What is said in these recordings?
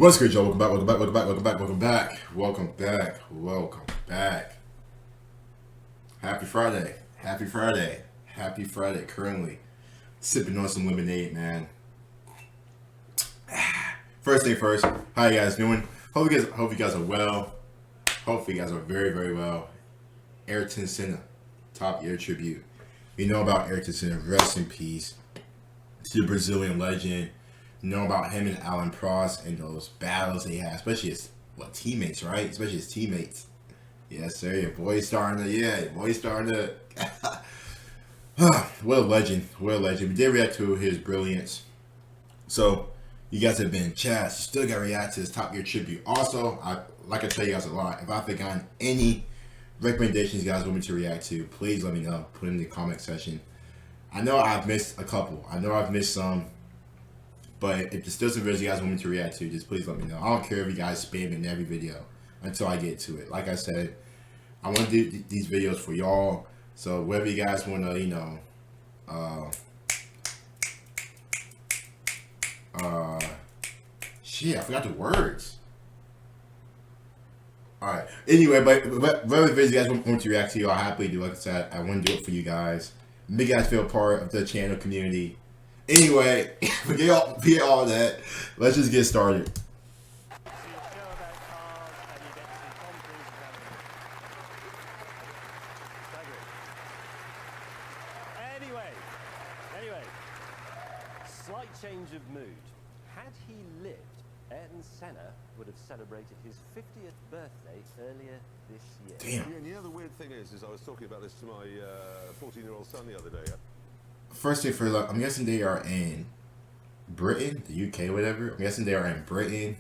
What's good, y'all? Welcome back. Happy Friday. Currently sipping on some lemonade, man. First thing first, how you guys doing? Hope you guys are well. Hopefully you guys are very, very well. Ayrton Senna, top year tribute. You know about Ayrton Senna, rest in peace to the Brazilian legend. You know about him and Alan Prost and those battles they had, especially his teammates, right? Especially his teammates. Yes, sir. Your boy's starting to. What a legend. We did react to his brilliance. So you guys have been chats. You still got to react to his top year tribute. Also, I tell you guys a lot. If I've forgotten any recommendations you guys want me to react to, please let me know. Put it in the comment section. I know I've missed a couple. I know I've missed some. But if there's still some videos you guys want me to react to, just please let me know. I don't care if you guys spam it in every video until I get to it. Like I said, I want to do these videos for y'all. So whether you guys want to, shit, I forgot the words. Alright. Anyway, but whatever videos you guys want me to react to, I'll happily do. Like I said, I want to do it for you guys. Make you guys feel part of the channel community. Anyway, forget all that. Let's just get started. Anyway, slight change of mood. Had he lived, Ayrton Senna would have celebrated his 50th birthday earlier this year. Damn. Yeah, and you know the weird thing is I was talking about this to my 14-year-old son the other day. First thing first, I'm guessing they are in Britain, the UK, whatever. I'm guessing they are in Britain.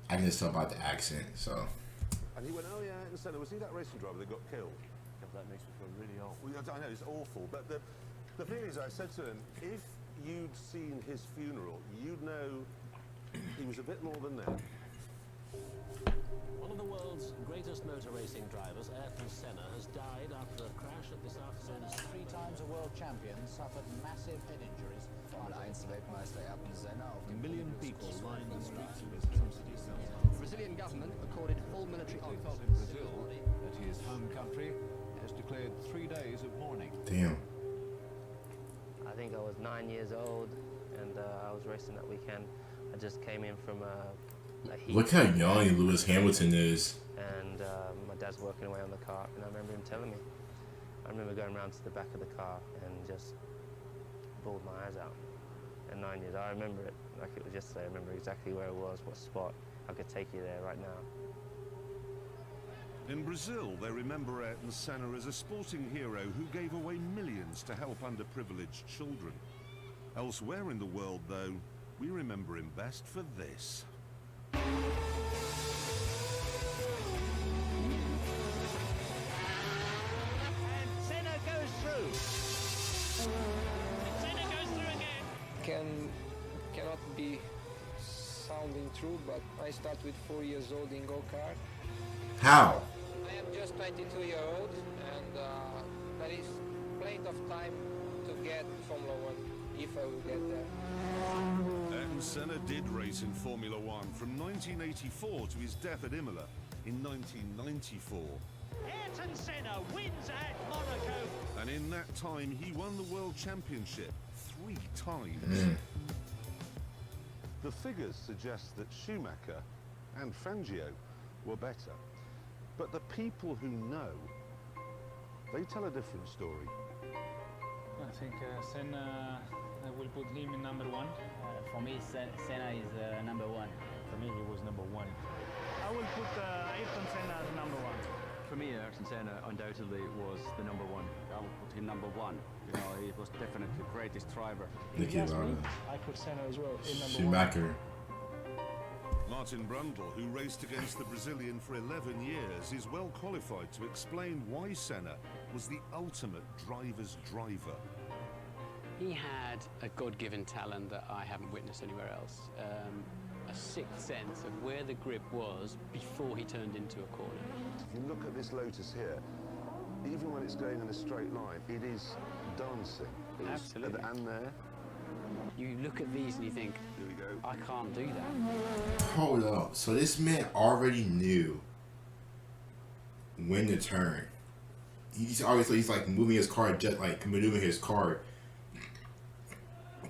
I can just tell about the accent, so. And he went, oh yeah, Ayrton Senna, was he that racing driver that got killed? God, that makes me feel really old. Well, I know, it's awful, but the thing is, I said to him, if you'd seen his funeral, you'd know he was a bit more than that. One of the world's greatest motor racing drivers, Ayrton Senna, has died after a crash at this afternoon's 3 times a world champion, suffered massive head injuries. Formel-1-Weltmeister Ayrton Senna auf A dem million people line the streets of his city The Brazilian government accorded full military honors. In Brazil, at his home country, has declared 3 days of mourning. Damn. I think I was 9 years old, and I was racing that weekend. I just came in from a heat. Look how young Lewis Hamilton is. And my dad's working away on the car, and I remember him telling me. I remember going around to the back of the car and just bawled my eyes out. At 9 years, I remember it like it was yesterday. I remember exactly where it was, what spot. I could take you there right now. In Brazil, they remember Ayrton Senna as a sporting hero who gave away millions to help underprivileged children. Elsewhere in the world, though, we remember him best for this. And Senna goes through. Senna goes through again. Cannot be sounding true, but I start with 4 years old in go-kart. How? I am just 22-year-old, and there is plenty of time to get Formula 1 if I will get there. Ayrton Senna did race in Formula 1 from 1984 to his death at Imola in 1994. Ayrton Senna wins at Monaco. And in that time, he won the World Championship 3 times. The figures suggest that Schumacher and Fangio were better. But the people who know, they tell a different story. I think Senna, I will put him in number 1. For me, Senna is number 1. For me, he was number 1. I will put Ayrton Senna as number 1. For me, Ayrton Senna undoubtedly was the number 1. I would put him number 1. You know, he was definitely the greatest driver. I put Senna as well in number 1. Schumacher. Martin Brundle, who raced against the Brazilian for 11 years, is well qualified to explain why Senna was the ultimate driver's driver. He had a God-given talent that I haven't witnessed anywhere else. A sixth sense of where the grip was before he turned into a corner. If you look at this Lotus here, even when it's going in a straight line, it is dancing. Absolutely. And there, You look at these and you think, I can't do that. Hold up. So this man already knew when to turn. He's like moving his car, just like maneuvering his car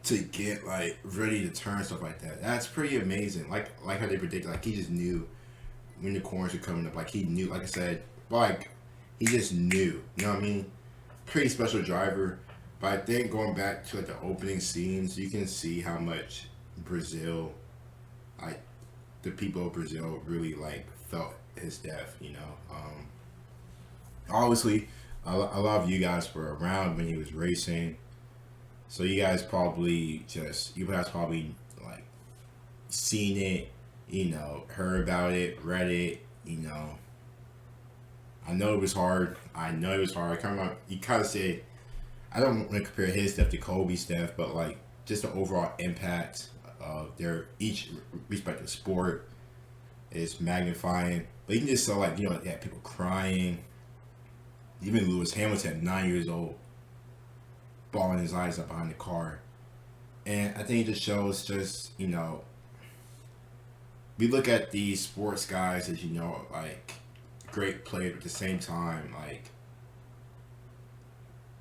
to get like ready to turn, stuff like that. That's pretty amazing. Like how they predicted. Like he just knew when the corners were coming up. Like he knew. Like I said, like he just knew. You know what I mean? Pretty special driver. But I think going back to like the opening scenes, you can see how much Brazil, like the people of Brazil, really like felt his death. You know, obviously, a lot of you guys were around when he was racing, so you guys probably like seen it, you know, heard about it, read it, you know. I know it was hard. You kind of said, I don't want to compare his death to Kobe's death, but like just the overall impact of their each respective sport is magnifying. But you can just saw, like, you know, yeah, people crying. Even Lewis Hamilton, 9 years old, bawling his eyes up behind the car. And I think it just shows, just, you know, we look at these sports guys as, you know, like great players, but at the same time, like,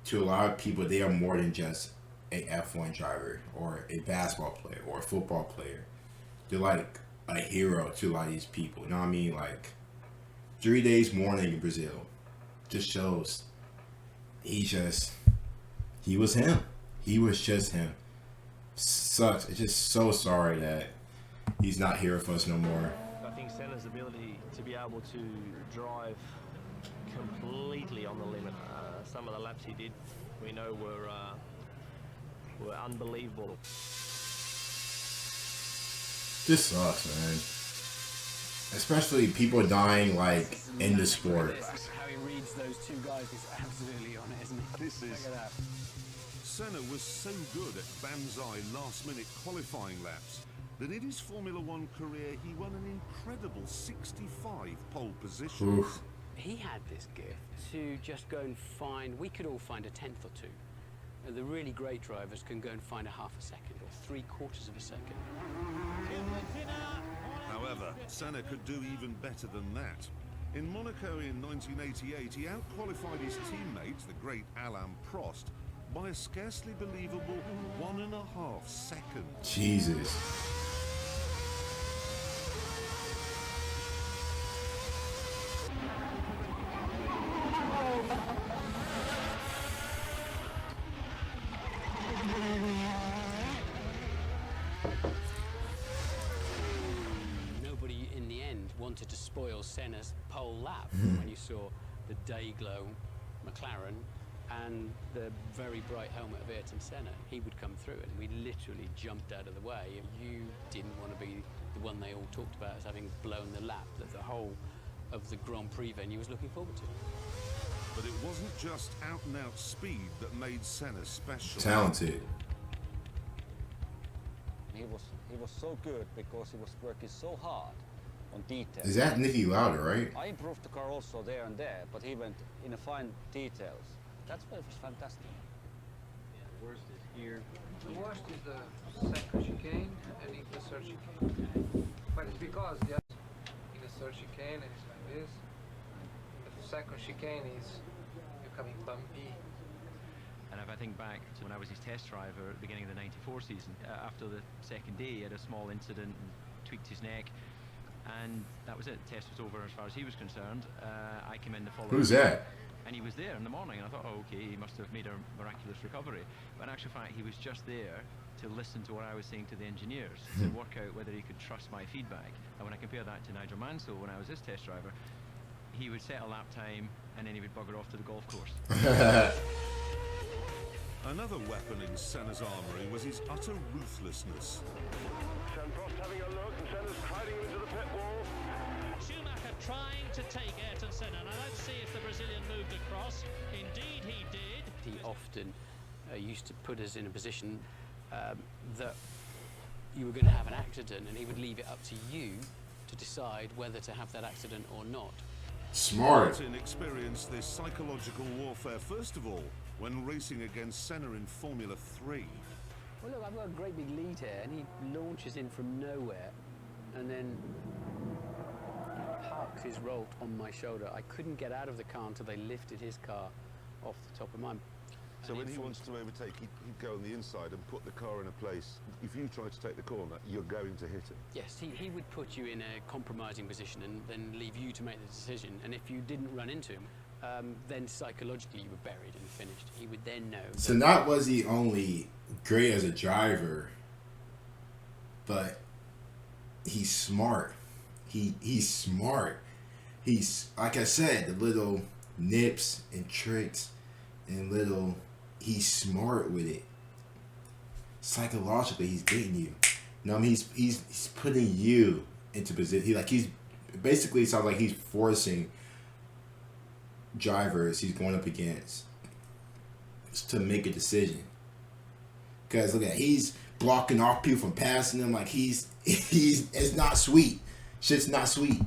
to a lot of people, they are more than just a F1 driver or a basketball player or a football player. They're like a hero to a lot of these people. You know what I mean? Like 3 days mourning in Brazil just shows he was him. He was just him. Sucks. It's just so sorry that he's not here for us no more. I think Senna's ability to be able to drive completely on the limit. Some of the laps he did, we know, were unbelievable. This sucks, man. Especially people dying like in the sport. How he reads those two guys is absolutely on it, isn't he? Look at that. Senna was so good at banzai last-minute qualifying laps that in his Formula One career he won an incredible 65 pole positions. Oof. He had this gift to just go and find, we could all find a tenth or two. The really great drivers can go and find a half a second or 3/4 of a second. However, Senna could do even better than that. In Monaco in 1988, he out-qualified his teammate, the great Alain Prost, by a scarcely believable 1.5 seconds. Jesus. Nobody in the end wanted to spoil Senna's pole lap when you saw the day-glow McLaren and the very bright helmet of Ayrton Senna. He would come through and we literally jumped out of the way. You didn't want to be the one they all talked about as having blown the lap that the whole of the Grand Prix venue was looking forward to. But it wasn't just out-and-out speed that made Senna special. Talented. He was so good because he was working so hard on details. Is that Nicky Lauda, right? I improved the car also there and there, but he went in the fine details. That's why it was fantastic. Yeah, the worst is here. The worst is the second chicane and in the third chicane. But it's because just in the third chicane it's like this. In the second chicane is becoming bumpy. And if I think back to when I was his test driver at the beginning of the '94 season, after the second day he had a small incident and tweaked his neck, and that was it. The test was over as far as he was concerned. I came in the following Who's that? And he was there in the morning, and I thought, oh, okay, he must have made a miraculous recovery. But in actual fact, he was just there to listen to what I was saying to the engineers, to work out whether he could trust my feedback. And when I compare that to Nigel Mansell, when I was his test driver, he would set a lap time, and then he would bugger off to the golf course. Another weapon in Senna's armoury was his utter ruthlessness. Prost having a look, and Senna's hiding him into the pit wall. Schumacher trying to take Ayrton Senna, and let's see if the Brazilian moved across. Indeed he did. He often used to put us in a position that you were going to have an accident, and he would leave it up to you to decide whether to have that accident or not. Smart. Martin experienced this psychological warfare first of all when racing against Senna in Formula 3. Well, look, I've got a great big lead here, and he launches in from nowhere, and then parks his Rolt on my shoulder. I couldn't get out of the car until they lifted his car off the top of mine. So when he wants to overtake, he'd go on the inside and put the car in a place. If you try to take the corner, you're going to hit him. Yes, he would put you in a compromising position and then leave you to make the decision. And if you didn't run into him, then psychologically you were buried and finished. He would then know. So not was he only great as a driver, but he's smart. He's smart. He's, like I said, the little nips and tricks and little, he's smart with it. Psychologically, he's getting you. You know what I mean? He's putting you into position. He's basically, it sounds like he's forcing drivers he's going up against to make a decision. Because look at, he's blocking off people from passing him. Like it's not sweet. Shit's not sweet.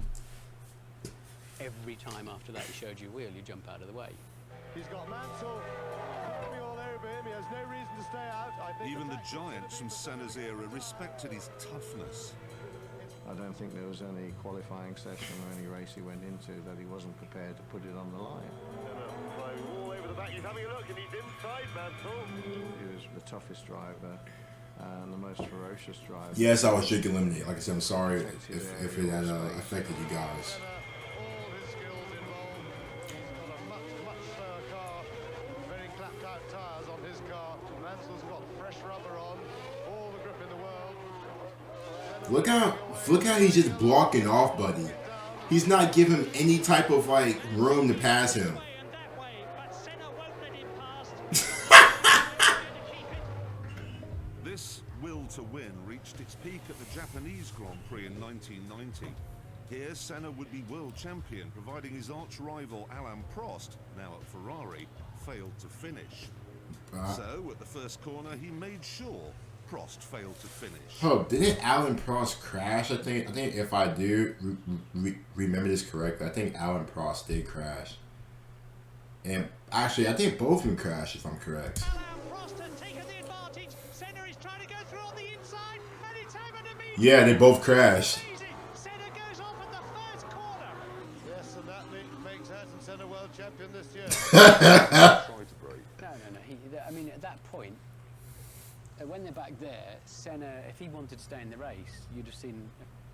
Every time after that he showed you a wheel, you jump out of the way. He's got Mansell climbing all over him. He has no reason to stay out. I think Even the giants from Senna's era respected his toughness. I don't think there was any qualifying session or any race he went into that he wasn't prepared to put it on the line. all over the back. He's having a look, and he's inside Mansell. He was the toughest driver and the most ferocious driver. Yes, I was drinking lemonade. Like I said, I'm sorry if it had affected you guys. Look how he's just blocking off, buddy. He's not giving him any type of like room to pass him. This will to win reached its peak at the Japanese Grand Prix in 1990. Here, Senna would be world champion, providing his arch-rival Alain Prost, now at Ferrari, failed to finish. So, at the first corner, he made sure Prost failed to finish. Oh, didn't Alain Prost crash? I think if I do remember this correctly, I think Alain Prost did crash. And actually, I think both of them crashed, if I'm correct. Yeah, they both crashed. Yes, and that makes Ayrton Senna world champion this year. No. I mean, at that point, when they're back there, Senna, if he wanted to stay in the race, you'd have seen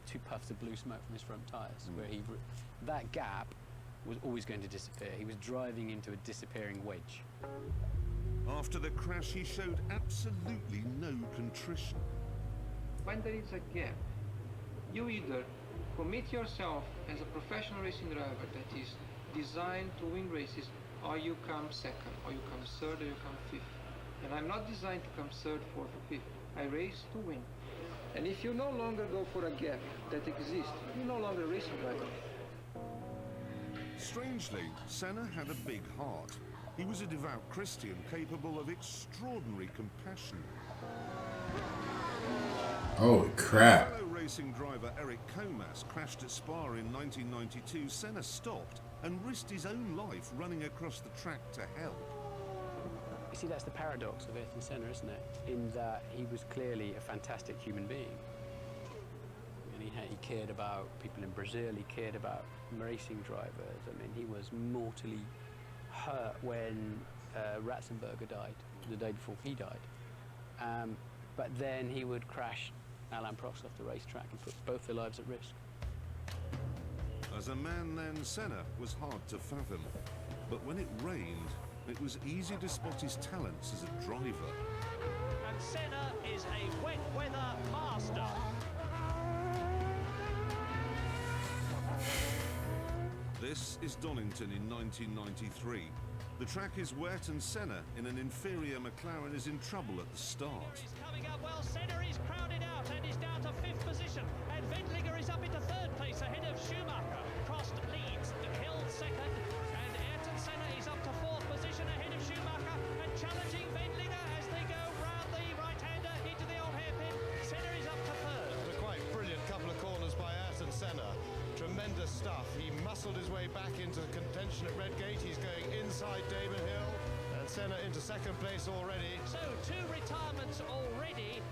2 puffs of blue smoke from his front tyres, where that gap was always going to disappear. He was driving into a disappearing wedge. After the crash, he showed absolutely no contrition. When there is a gap, you either commit yourself as a professional racing driver that is designed to win races, or you come second, or you come third, or you come fifth. And I'm not designed to come third, fourth, or fifth. I race to win. And if you no longer go for a gap that exists, you're no longer a racing driver. Strangely, Senna had a big heart. He was a devout Christian capable of extraordinary compassion. Oh crap. Fellow racing driver Eric Comas crashed at Spa in 1992. Senna stopped and risked his own life running across the track to help. You see, that's the paradox of Ayrton Senna, isn't it? In that he was clearly a fantastic human being. And he cared about people in Brazil, he cared about racing drivers. I mean, he was mortally hurt when Ratzenberger died, the day before he died. But then he would crash Alain Prost off the racetrack and put both their lives at risk. As a man then, Senna was hard to fathom. But when it rained, it was easy to spot his talents as a driver. And Senna is a wet weather master. This is Donington in 1993. The track is wet and Senna in an inferior McLaren is in trouble at the start. He's coming up well. Senna is crowded out and is down to 5th position. And Wendlinger is up into 3rd place ahead of Schumacher. Prost leads the Hill 2nd. And Ayrton Senna is up to 4th position ahead of Schumacher and challenging Wendlinger as they go round the right-hander into the old hairpin. Senna is up to 3rd. A quite brilliant couple of corners by Ayrton Senna. Tremendous stuff. He muscled his way back into the contention at Redgate. He's going inside Damon Hill. And Senna Senna into second place already. So 2 retirements already,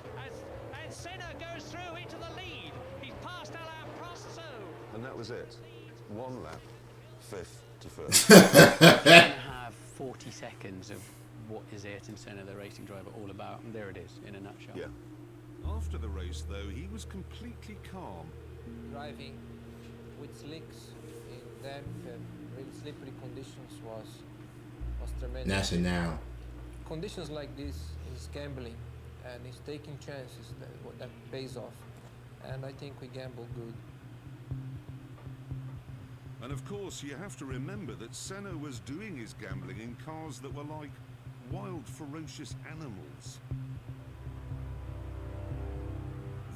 and Senna goes through into the lead. He's passed Alain Prost, so... And that was it. 1 lap, 5th to 1st. We're going to have 40 seconds of what is Ayrton Senna, the racing driver, all about, and there it is, in a nutshell. Yeah. After the race, though, he was completely calm. Driving with slicks in damp and really slippery conditions was tremendous. National. Conditions like this is gambling, and it's taking chances that pays off. And I think we gambled good. And of course, you have to remember that Senna was doing his gambling in cars that were like wild, ferocious animals.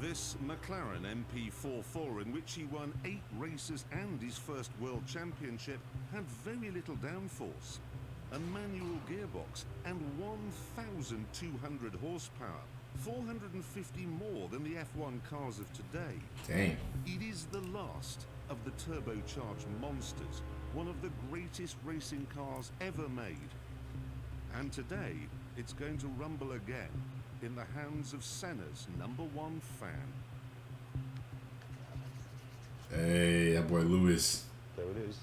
This McLaren MP44, in which he won 8 races and his first world championship, had very little downforce, a manual gearbox, and 1,200 horsepower, 450 more than the F1 cars of today. Dang. It is the last of the turbocharged monsters, one of the greatest racing cars ever made. And today, it's going to rumble again in the hands of Senna's #1 fan. Hey, that boy Lewis. There it is.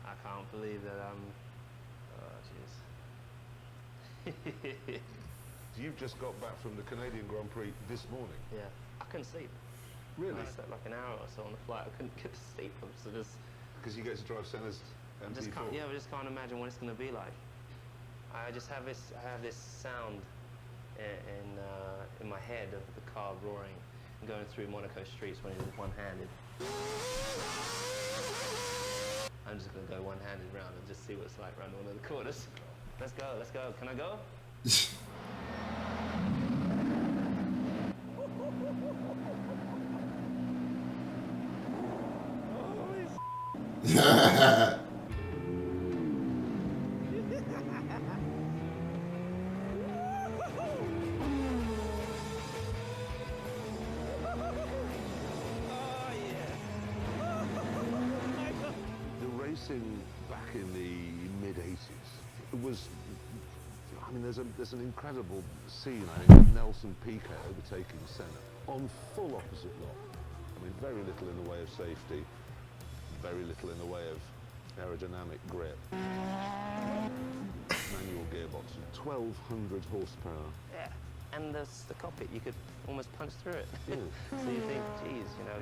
I can't believe that I'm... Oh, jeez. You've just got back from the Canadian Grand Prix this morning. Yeah, I couldn't sleep. Really? I slept like an hour or so on the flight. I couldn't get to sleep. I was just... Because you get to drive Senna's MP4. I just can't imagine what it's going to be like. I just have this sound in my head of the car roaring and going through Monaco streets when he's one-handed. I'm just going to go one-handed round and just see what it's like around one of the corners. Let's go, let's go. Can I go? The racing back in the mid-80s was, I mean, there's an incredible scene, I think, of Nelson Piquet overtaking Senna on full opposite lock. I mean, very little in the way of safety, very little in the way of aerodynamic grip. Manual gearbox, 1,200 horsepower. Yeah, and the cockpit, you could almost punch through it. Yeah. So you think, geez, you know,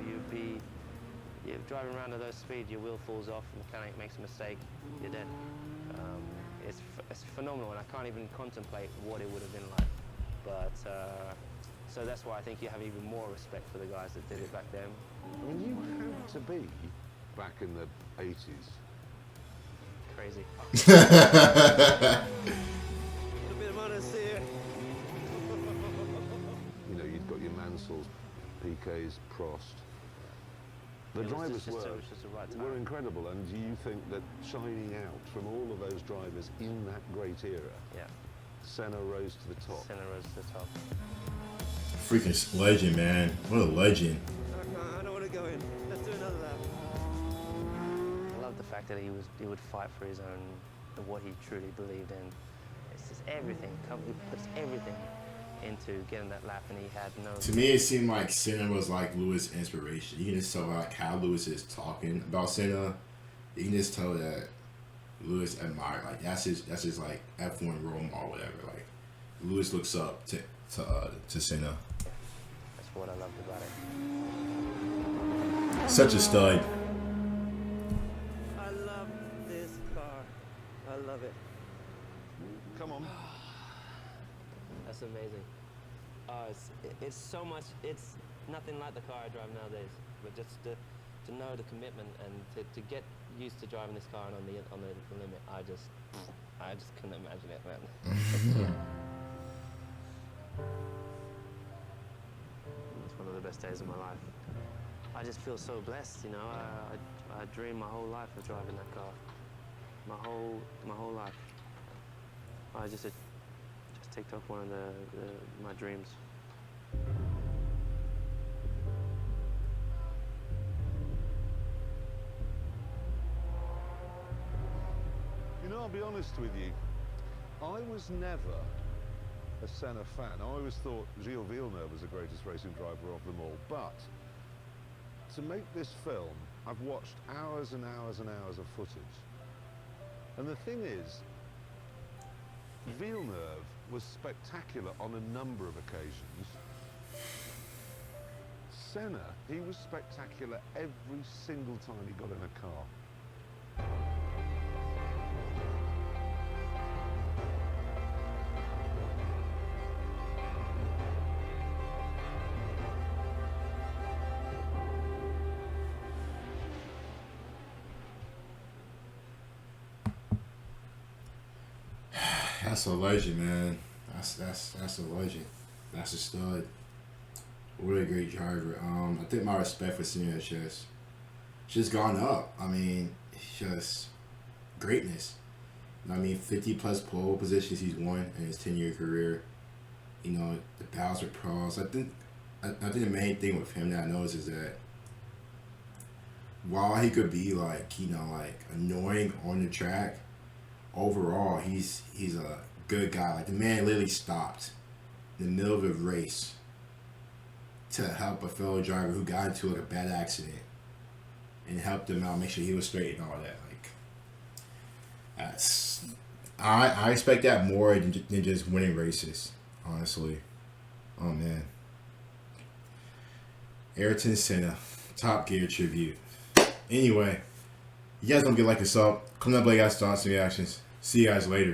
you're driving around at those speeds, your wheel falls off, the mechanic makes a mistake, you're dead. It's phenomenal, and I can't even contemplate what it would have been like. But, so that's why I think you have even more respect for the guys that did it back then. I mean, you had to be back in the 80s. Crazy. A bit of honesty here. You know, you've got your Mansells, Piquets, Prost. The drivers were incredible, and do you think that shining out from all of those drivers in that great era, Senna rose to the top? Senna rose to the top. Freaking legend, man. What a legend. I don't want to go in. Let's do another lap. I love the fact that he would fight for his own, what he truly believed in. It's just everything. He puts everything into getting that lap, and he had no... To me, it seemed like Senna was like Lewis' inspiration. You can just tell like how Lewis is talking about Senna. You can just tell that Lewis admired, like that's his like F1 role model, whatever. Like Lewis looks up to Senna. That's what I loved about it. Such a stud. I love this car. I love it. Come on. That's amazing. It's so much. It's nothing like the car I drive nowadays. But just to know the commitment and to get used to driving this car and on the limit, I just couldn't imagine it, man. It's one of the best days of my life. I just feel so blessed, you know. I dreamed my whole life of driving that car. My whole life. I just ticked off one of my dreams. I'll be honest with you. I was never a Senna fan. I always thought Gilles Villeneuve was the greatest racing driver of them all. But to make this film, I've watched hours and hours and hours of footage. And the thing is, Villeneuve was spectacular on a number of occasions. Senna, he was spectacular every single time he got in a car. That's a legend, man. That's a legend. That's a stud. What a great driver. I think my respect for Senna has just gone up. I mean, it's just greatness. I mean, 50 plus pole positions he's won in his 10-year career. You know, the battles with pros. I think the main thing with him that I notice is that while he could be like, you know, like annoying on the track, overall he's a good guy. Like the man literally stopped in the middle of the race to help a fellow driver who got into like a bad accident and helped him out, make sure he was straight and all that. Like that's I expect that more than just winning races, honestly. Oh man. Ayrton Senna, Top Gear tribute. Anyway, you guys don't get like and sub. Comment down below, guys, thoughts and reactions. See you guys later.